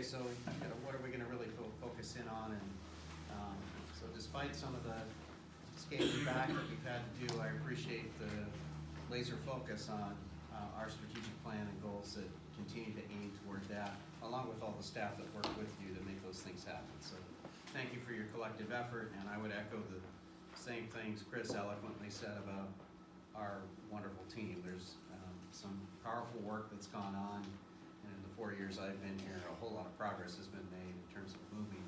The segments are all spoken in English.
okay, so what are we gonna really focus in on? And so despite some of the scaling back that we've had to do, I appreciate the laser focus on our strategic plan and goals that continue to aim toward that, along with all the staff that work with you to make those things happen. So thank you for your collective effort, and I would echo the same things Chris eloquently said about our wonderful team. There's some powerful work that's gone on, and in the 4 years I've been here, a whole lot of progress has been made in terms of moving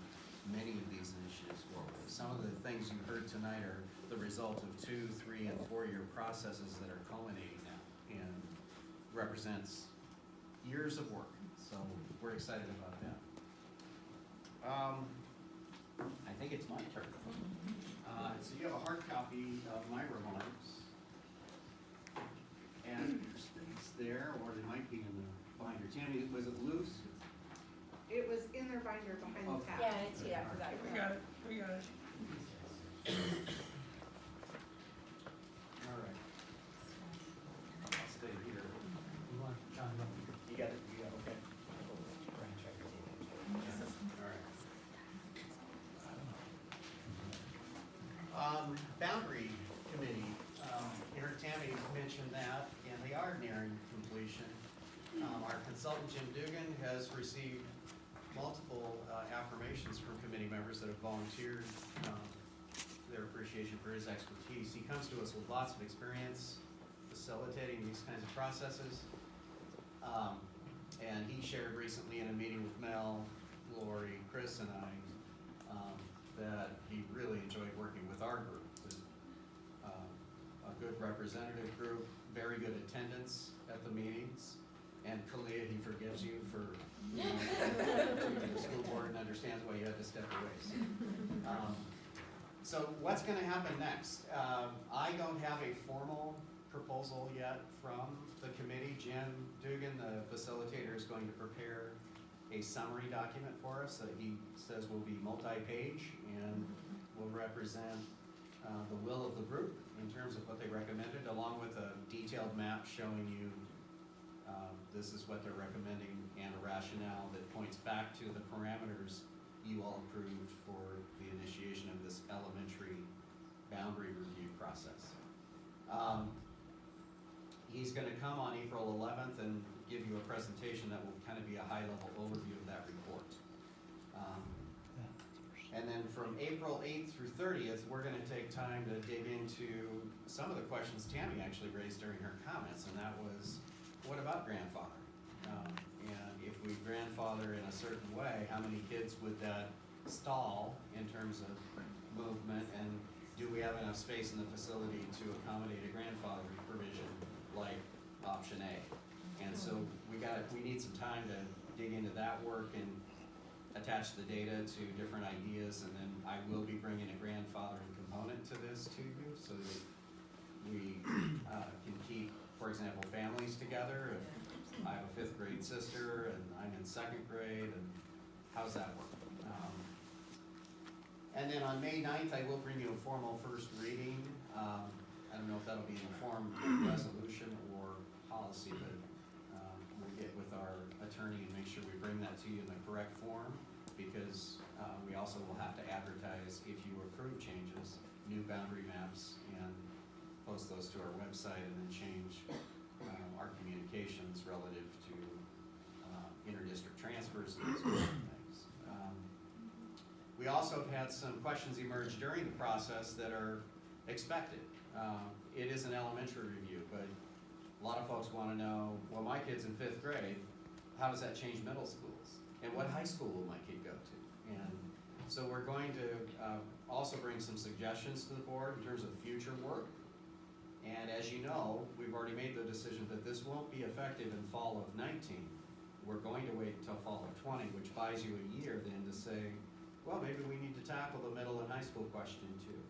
many of these initiatives forward. Some of the things you heard tonight are the result of 2, 3, and 4-year processes that are culminating now and represents years of work. So we're excited about that. I think it's my turn. So you have a hard copy of my remarks. And it's there, or they might be in the binder. Tammy, was it loose? It was in their binder behind the tab. Yeah, it's here, I forgot. We got it, we got it. All right. I'll stay here. You want John Rupp? You got it? You got it, okay. All right. Boundary committee, you heard Tammy mention that, and they are nearing completion. Our consultant, Jim Dugan, has received multiple affirmations from committee members that have volunteered their appreciation for his expertise. He comes to us with lots of experience facilitating these kinds of processes. And he shared recently in a meeting with Mel, Lori, Chris, and I, that he really enjoyed working with our group. It was, a good representative group, very good attendance at the meetings, and Kalia, he forgives you for to the school board and understands why you had to step away. So what's going to happen next? I don't have a formal proposal yet from the committee. Jim Dugan, the facilitator, is going to prepare a summary document for us that he says will be multi-page and will represent the will of the group in terms of what they recommended, along with a detailed map showing you this is what they're recommending and a rationale that points back to the parameters you all approved for the initiation of this elementary boundary review process. He's going to come on April 11th and give you a presentation that will kind of be a high-level overview of that report. And then from April 8th through 30th, we're going to take time to dig into some of the questions Tammy actually raised during her comments, and that was, what about grandfather? And if we grandfather in a certain way, how many kids would that stall in terms of movement, and do we have enough space in the facility to accommodate a grandfathering provision like option A? And so we need some time to dig into that work and attach the data to different ideas, and then I will be bringing a grandfathering component to this to you so that we can keep, for example, families together. If I have a 5th grade sister and I'm in 2nd grade, and how's that work? And then on May 9th, I will bring you a formal first reading. I don't know if that'll be in the form of resolution or policy, but we'll get with our attorney and make sure we bring that to you in the correct form, because we also will have to advertise, if you approve changes, new boundary maps and post those to our website, and then change our communications relative to inter-district transfers and those kinds of things. We also have had some questions emerge during the process that are expected. It is an elementary review, but a lot of folks want to know, well, my kid's in 5th grade, how does that change middle schools? And what high school will my kid go to? And so we're going to also bring some suggestions to the board in terms of future work. And as you know, we've already made the decision that this won't be effective in fall of 19. We're going to wait until fall of 20, which buys you a year then to say, well, maybe we need to tackle the middle and high school question too.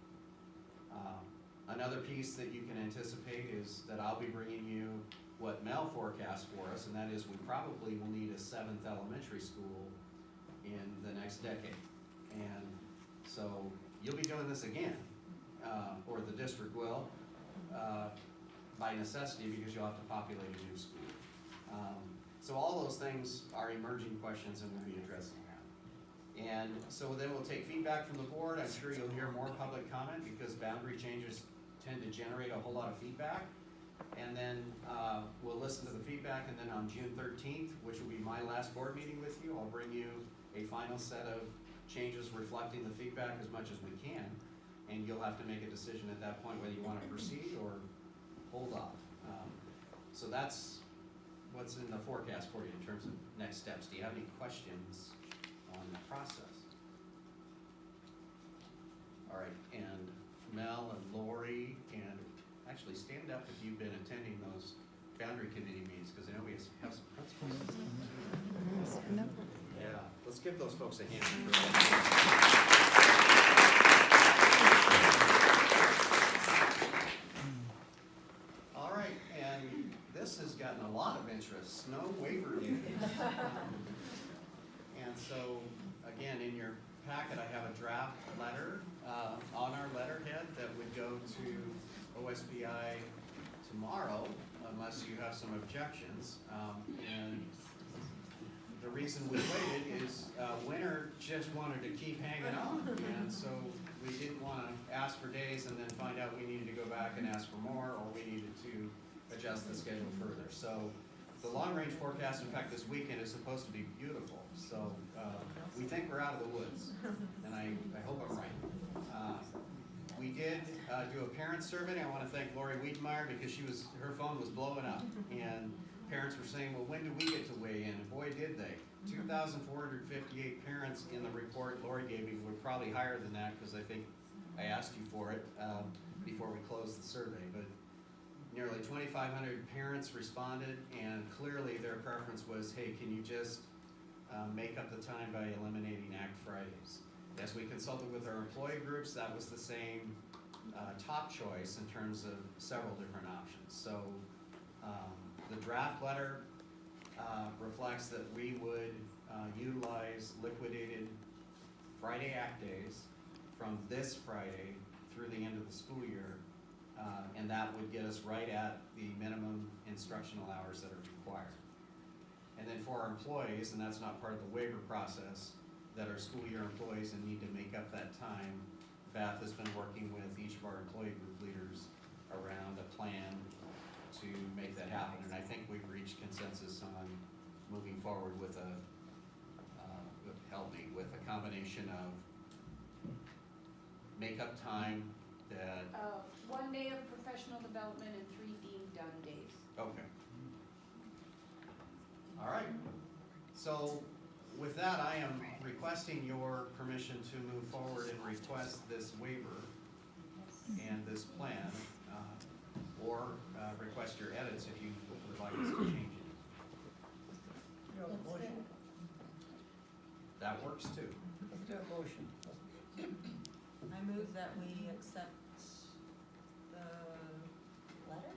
Another piece that you can anticipate is that I'll be bringing you what Mel forecast for us, and that is we probably will need a 7th elementary school in the next decade. And so you'll be doing this again, or the district will, by necessity, because you'll have to populate a new school. So all those things are emerging questions and we'll be addressing that. And so then we'll take feedback from the board. I'm sure you'll hear more public comment because boundary changes tend to generate a whole lot of feedback. And then we'll listen to the feedback, and then on June 13th, which will be my last board meeting with you, I'll bring you a final set of changes reflecting the feedback as much as we can. And you'll have to make a decision at that point whether you want to proceed or hold off. So that's what's in the forecast for you in terms of next steps. Do you have any questions on the process? All right, and Mel and Lori, and actually stand up if you've been attending those boundary committee meetings, because I know we have some principals. Stand up. Yeah, let's give those folks a hand. All right, and this has gotten a lot of interest, snow waiver duties. And so, again, in your packet, I have a draft letter on our letterhead that would go to OSBI tomorrow, unless you have some objections. And the reason we waited is winter just wanted to keep hanging on, and so we didn't want to ask for days and then find out we needed to go back and ask for more, or we needed to adjust the schedule further. So the long-range forecast, in fact, this weekend is supposed to be beautiful. So we think we're out of the woods, and I hope I'm right. We did do a parent survey. I want to thank Lori Wiedemeyer because her phone was blowing up, and parents were saying, well, when do we get to weigh in? And boy, did they. 2,458 parents in the report Lori gave me. We're probably higher than that because I think I asked you for it before we closed the survey. But nearly 2,500 parents responded, and clearly their preference was, hey, can you just make up the time by eliminating Act Fridays? As we consulted with our employee groups, that was the same top choice in terms of several different options. So the draft letter reflects that we would utilize liquidated Friday Act days from this Friday through the end of the school year, and that would get us right at the minimum instructional hours that are required. And then for our employees, and that's not part of the waiver process, that are school year employees and need to make up that time, Beth has been working with each of our employee group leaders around a plan to make that happen. And I think we've reached consensus on moving forward with with a combination of make-up time that, 1 day of professional development and 3 deemed done days. okay. All right. So with that, I am requesting your permission to move forward and request this waiver and this plan, or request your edits if you would like us to change it. Motion. That works too. Let's do a motion. I move that we accept the letter,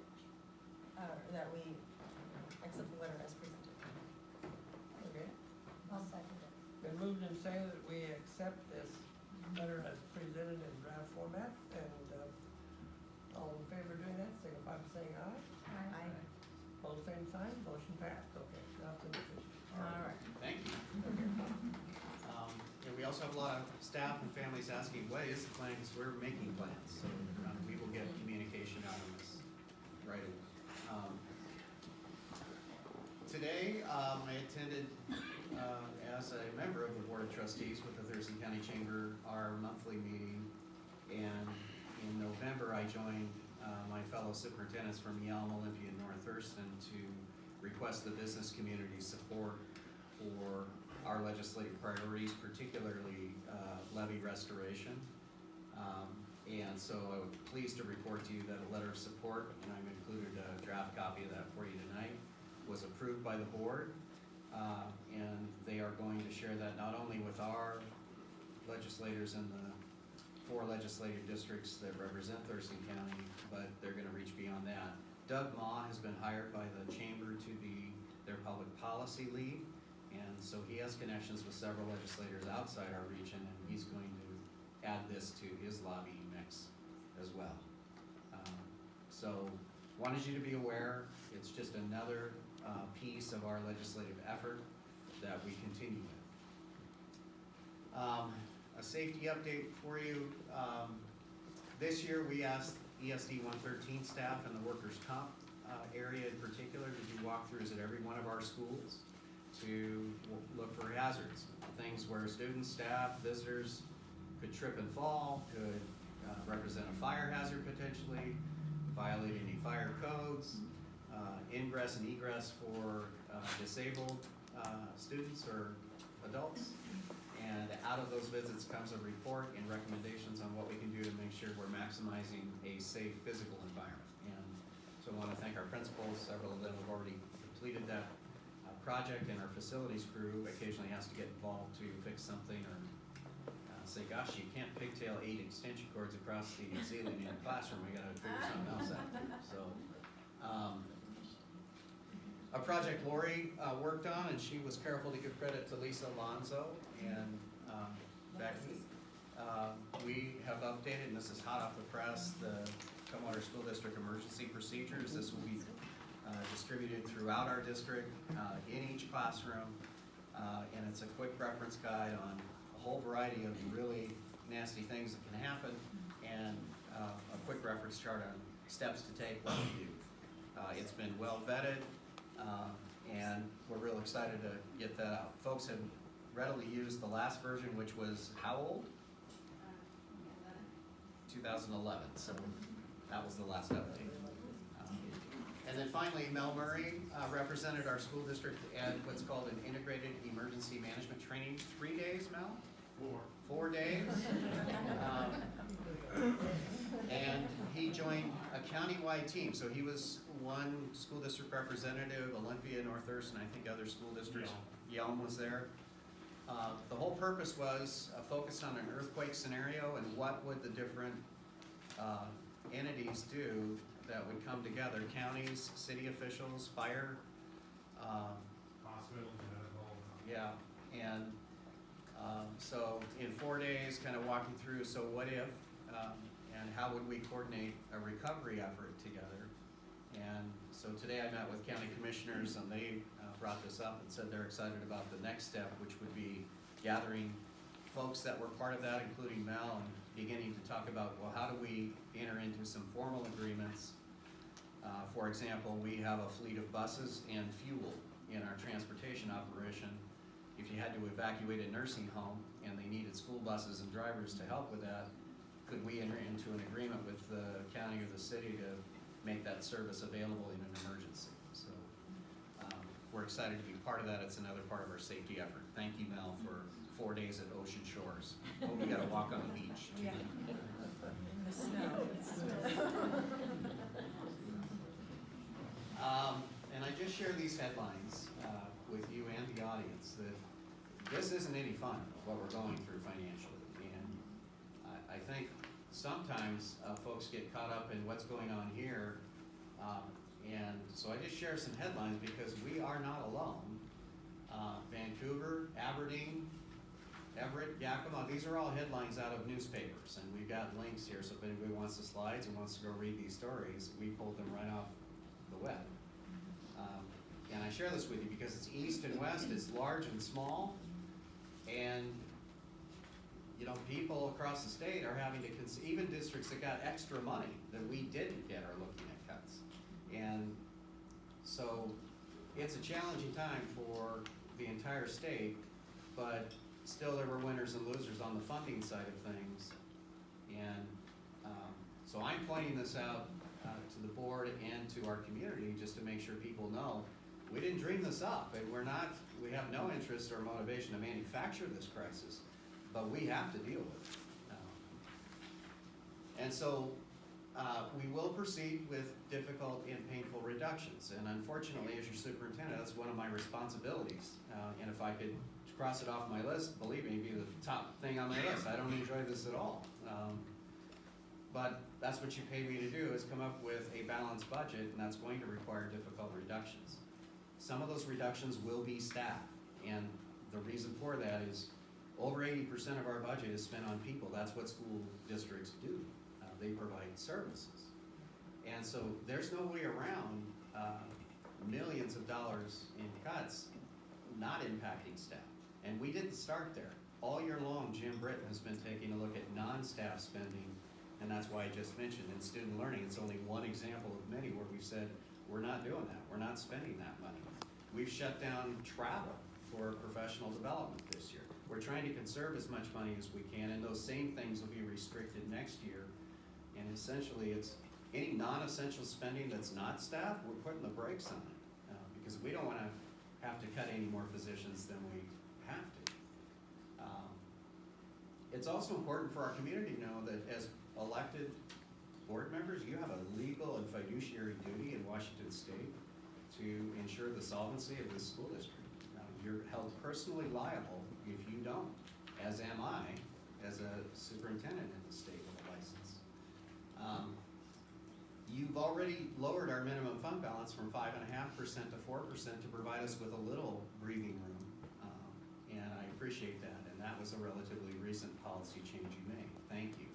that we accept the letter as presented. Okay. I'll second it. Been moved and seconded that we accept this letter as presented in draft format, and all in favor of doing that, signify by saying aye. Aye. Both same sign, motion passed. Okay, now it's official. All right. Thank you. Okay. And we also have a lot of staff and families asking, what is the plan? Because we're making plans, so we will get communication out of this right away. Today, I attended, as a member of the Board of Trustees with the Thurston County Chamber, our monthly meeting. And in November, I joined my fellow superintendents from Yelm, Olympia, and North Thurston to request the business community support for our legislative priorities, particularly levy restoration. And so I was pleased to report to you that a letter of support, and I've included a draft copy of that for you tonight, was approved by the board. And they are going to share that not only with our legislators in the 4 legislative districts that represent Thurston County, but they're gonna reach beyond that. Doug Ma has been hired by the chamber to be their public policy lead, and so he has connections with several legislators outside our region, and he's going to add this to his lobbying mix as well. So wanted you to be aware, it's just another piece of our legislative effort that we continue with. A safety update for you. This year, we asked ESD 113 staff and the workers' comp area in particular to do walkthroughs at every one of our schools to look for hazards, things where students, staff, visitors could trip and fall, could represent a fire hazard potentially, violate any fire codes, ingress and egress for disabled students or adults. And out of those visits comes a report and recommendations on what we can do to make sure we're maximizing a safe physical environment. And so I want to thank our principals. Several of them have already completed that project, and our facilities crew occasionally has to get involved to fix something or say, gosh, you can't pigtail 8 extension cords across the ceiling in a classroom. We got to figure something else out. So, a project Lori worked on, and she was careful to give credit to Lisa Alonso and Becky. We have updated, and this is hot off the press, the Tumwater School District emergency procedures. This will be distributed throughout our district in each classroom, and it's a quick reference guide on a whole variety of really nasty things that can happen, and a quick reference chart on steps to take, what to do. It's been well vetted, and we're real excited to get that out. Folks have readily used the last version, which was how old? 2011, so that was the last update. And then finally, Mel Murray represented our school district at what's called an integrated emergency management training. 3 days, Mel? 4 days. And he joined a countywide team. So he was one school district representative, Olympia, North Thurston, I think other school districts. Yelm was there. The whole purpose was focused on an earthquake scenario and what would the different entities do that would come together, counties, city officials, fire. Hospitals, medical. Yeah, and so in 4 days, kind of walking through, so what if, and how would we coordinate a recovery effort together? And so today I met with county commissioners, and they brought this up and said they're excited about the next step, which would be gathering folks that were part of that, including Mel, and beginning to talk about, well, how do we enter into some formal agreements? For example, we have a fleet of buses and fuel in our transportation operation. If you had to evacuate a nursing home and they needed school buses and drivers to help with that, could we enter into an agreement with the county or the city to make that service available in an emergency? So we're excited to be part of that. It's another part of our safety effort. Thank you, Mel, for 4 days at Ocean Shores. Hope you got to walk on the beach. Yeah. In the snow. And I just share these headlines with you and the audience that this isn't any fun, what we're going through financially. And I think sometimes folks get caught up in what's going on here. And so I just share some headlines because we are not alone. Vancouver, Aberdeen, Everett, Yakima, these are all headlines out of newspapers. And we've got links here, so if anybody wants the slides and wants to go read these stories, we pulled them right off the web. And I share this with you because it's east and west, it's large and small, and you know, people across the state are having to even districts that got extra money that we didn't get are looking at cuts. And so it's a challenging time for the entire state, but still there were winners and losers on the funding side of things. And so I'm pointing this out to the board and to our community just to make sure people know we didn't dream this up, and we have no interest or motivation to manufacture this crisis, but we have to deal with it. And so we will proceed with difficult and painful reductions, and unfortunately, as your superintendent, that's one of my responsibilities. And if I could cross it off my list, believe me, it'd be the top thing on my list. I don't enjoy this at all. But that's what you paid me to do, is come up with a balanced budget, and that's going to require difficult reductions. Some of those reductions will be staff, and the reason for that is over 80% of our budget is spent on people. That's what school districts do. They provide services. And so there's no way around millions of dollars in cuts not impacting staff. And we didn't start there. All year long, Jim Britton has been taking a look at non-staff spending, and that's why I just mentioned in student learning, it's only one example of many where we've said, we're not doing that, we're not spending that money. We've shut down travel for professional development this year. We're trying to conserve as much money as we can, and those same things will be restricted next year. And essentially, it's any non-essential spending that's not staff, we're putting the brakes on it. Because we don't wanna have to cut any more positions than we have to. It's also important for our community to know that as elected board members, you have a legal and fiduciary duty in Washington State to ensure the solvency of the school district. You're held personally liable if you don't, as am I, as a superintendent in the state with a license. You've already lowered our minimum fund balance from 5.5% to 4% to provide us with a little breathing room, and I appreciate that, and that was a relatively recent policy change you made. Thank you.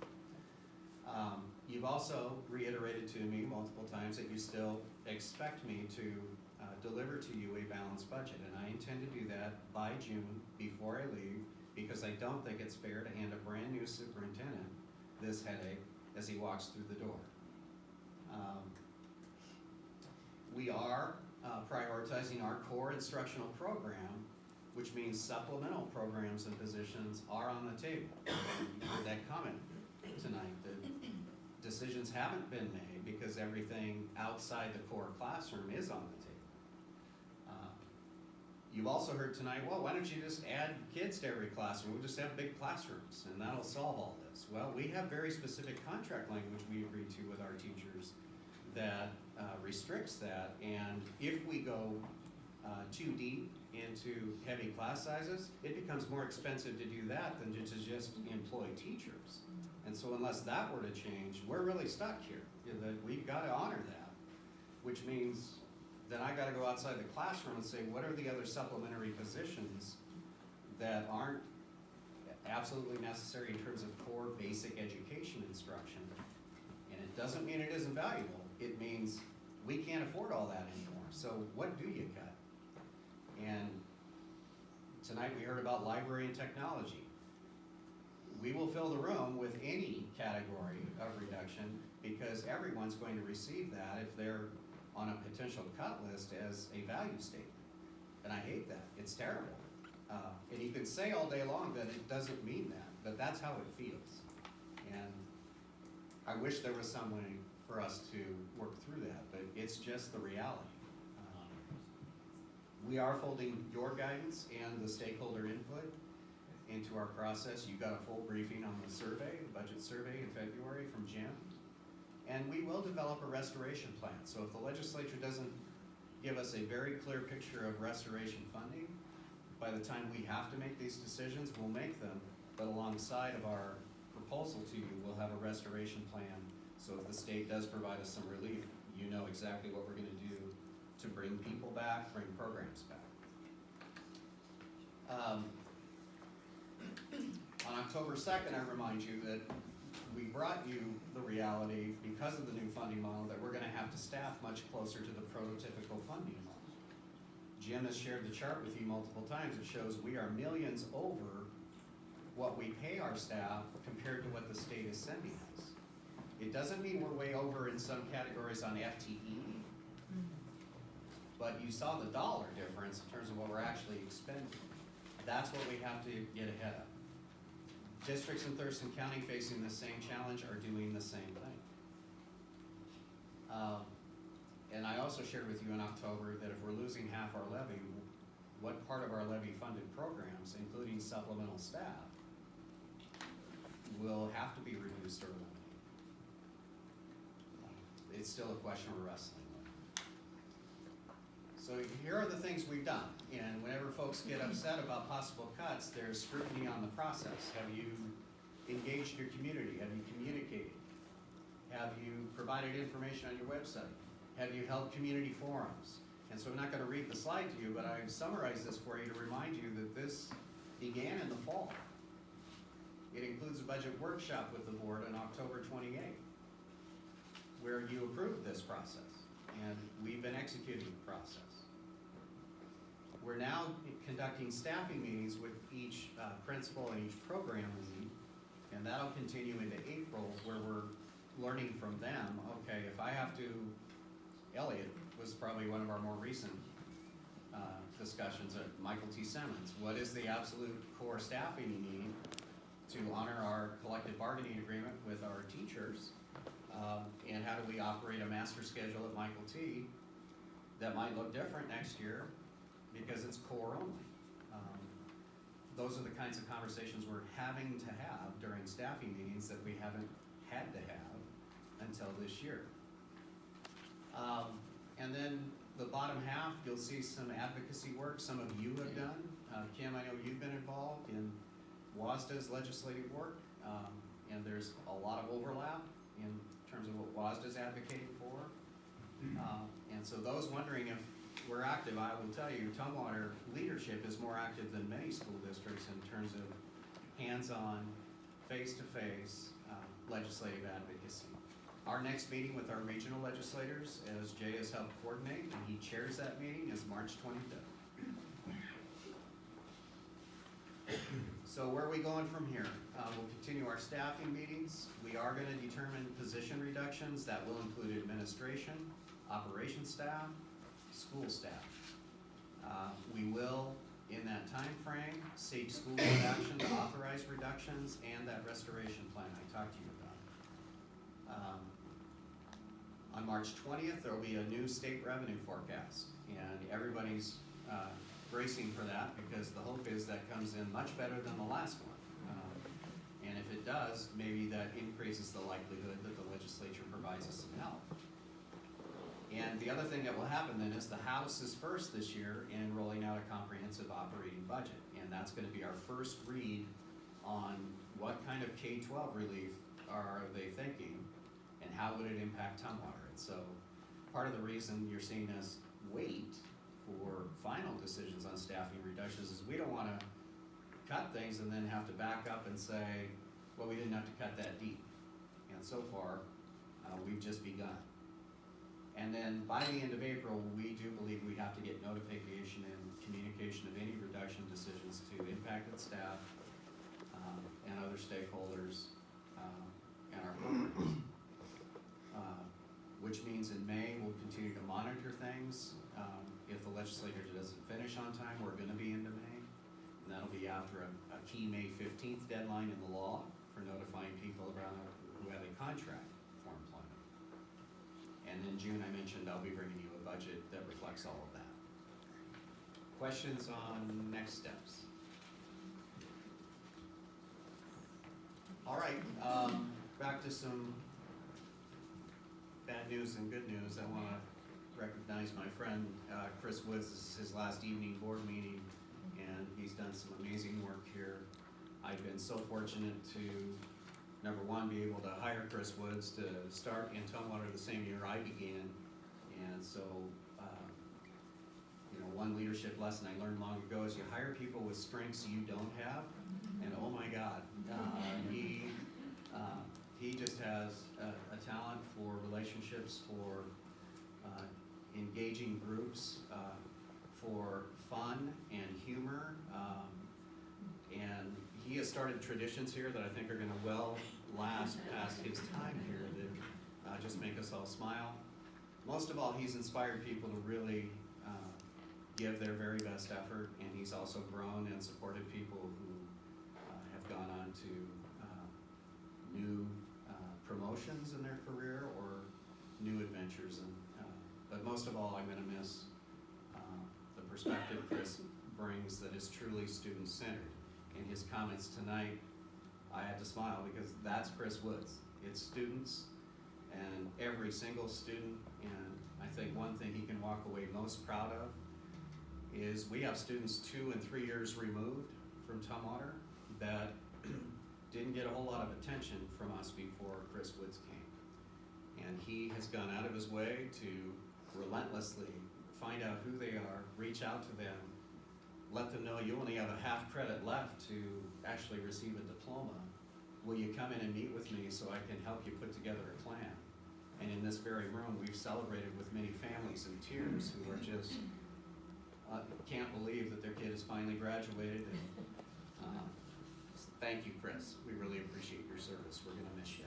You've also reiterated to me multiple times that you still expect me to deliver to you a balanced budget, and I intend to do that by June before I leave, because I don't think it's fair to hand a brand new superintendent this headache as he walks through the door. We are prioritizing our core instructional program, which means supplemental programs and positions are on the table. You heard that comment tonight, that decisions haven't been made because everything outside the core classroom is on the table. You've also heard tonight, well, why don't you just add kids to every classroom? We'll just have big classrooms and that'll solve all this. Well, we have very specific contract language we agreed to with our teachers that restricts that, and if we go too deep into heavy class sizes, it becomes more expensive to do that than to just employ teachers. And so unless that were to change, we're really stuck here. That we've got to honor that, which means then I got to go outside the classroom and say, what are the other supplementary positions that aren't absolutely necessary in terms of core basic education instruction? And it doesn't mean it isn't valuable. It means we can't afford all that anymore. So what do you cut? And tonight we heard about library and technology. We will fill the room with any category of reduction because everyone's going to receive that if they're on a potential cut list as a value statement. And I hate that. It's terrible. And you can say all day long that it doesn't mean that, but that's how it feels. And I wish there was some way for us to work through that, but it's just the reality. We are folding your guidance and the stakeholder input into our process. You got a full briefing on the survey, the budget survey in February from Jim. And we will develop a restoration plan. So if the legislature doesn't give us a very clear picture of restoration funding, by the time we have to make these decisions, we'll make them. But alongside of our proposal to you, we'll have a restoration plan. So if the state does provide us some relief, you know exactly what we're gonna do to bring people back, bring programs back. On October 2nd, I remind you that we brought you the reality, because of the new funding model, that we're gonna have to staff much closer to the prototypical funding model. Jim has shared the chart with you multiple times. It shows we are millions over what we pay our staff compared to what the state is sending us. It doesn't mean we're way over in some categories on FTE, but you saw the dollar difference in terms of what we're actually expending. That's what we have to get ahead of. Districts in Thurston County facing the same challenge are doing the same thing. And I also shared with you in October that if we're losing half our levy, what part of our levy funded programs, including supplemental staff, will have to be reduced or eliminated? It's still a question we're wrestling with. So here are the things we've done, and whenever folks get upset about possible cuts, there's scrutiny on the process. Have you engaged your community? Have you communicated? Have you provided information on your website? Have you held community forums? And so I'm not going to read the slide to you, but I've summarized this for you to remind you that this began in the fall. It includes a budget workshop with the board on October 28th. where you approved this process, and we've been executing the process. We're now conducting staffing meetings with each principal and each program lead, and that'll continue into April, where we're learning from them. Okay, if I have to, Elliot was probably one of our more recent discussions at Michael T. Simmons. What is the absolute core staffing you need to honor our collective bargaining agreement with our teachers? And how do we operate a master schedule at Michael T. that might look different next year because it's core only? Those are the kinds of conversations we're having to have during staffing meetings that we haven't had to have until this year. And then the bottom half, you'll see some advocacy work some of you have done. Kim, I know you've been involved in WASDA's legislative work, and there's a lot of overlap in terms of what WASDA's advocating for. And so those wondering if we're active, I will tell you, Tumwater leadership is more active than many school districts in terms of hands-on, face-to-face legislative advocacy. Our next meeting with our regional legislators, as Jay has helped coordinate, and he chairs that meeting, is March 25th. So where are we going from here? We'll continue our staffing meetings. We are going to determine position reductions. That will include administration, operations staff, school staff. We will, in that time frame, seek school board action to authorize reductions and that restoration plan I talked to you about. On March 20th, there will be a new state revenue forecast, and everybody's bracing for that because the hope is that comes in much better than the last one. And if it does, maybe that increases the likelihood that the legislature provides us some help. And the other thing that will happen then is the House is first this year in rolling out a comprehensive operating budget, and that's going to be our first read on what kind of K-12 relief are they thinking, and how would it impact Tumwater. And so part of the reason you're seeing us wait for final decisions on staffing reductions is we don't want to cut things and then have to back up and say, well, we didn't have to cut that deep. And so far, we've just begun. And then by the end of April, we do believe we have to get notification and communication of any reduction decisions to impacted staff and other stakeholders and our programs. Which means in May, we'll continue to monitor things. If the legislature doesn't finish on time, we're gonna be into May. And that'll be after a key May 15th deadline in the law for notifying people around who have a contract for employment. And in June, I mentioned I'll be bringing you a budget that reflects all of that. Questions on next steps? All right, back to some bad news and good news. I want to recognize my friend Chris Woods. This is his last evening board meeting, and he's done some amazing work here. I've been so fortunate to, number one, be able to hire Chris Woods to start in Tumwater the same year I began. And so, one leadership lesson I learned long ago is you hire people with strengths you don't have. And oh my God, he just has a talent for relationships, for engaging groups, for fun and humor. And he has started traditions here that I think are going to well last past his time here that just make us all smile. Most of all, he's inspired people to really give their very best effort, and he's also grown and supported people who have gone on to new promotions in their career or new adventures. And but most of all, I'm going to miss the perspective Chris brings that is truly student-centered. In his comments tonight, I had to smile because that's Chris Woods. It's students and every single student, and I think one thing he can walk away most proud of is we have students 2 and 3 years removed from Tumwater that didn't get a whole lot of attention from us before Chris Woods came. And he has gone out of his way to relentlessly find out who they are, reach out to them, let them know you only have a half credit left to actually receive a diploma. Will you come in and meet with me so I can help you put together a plan? And in this very room, we've celebrated with many families in tears who are just, can't believe that their kid has finally graduated. And, thank you, Chris. We really appreciate your service. We're gonna miss you.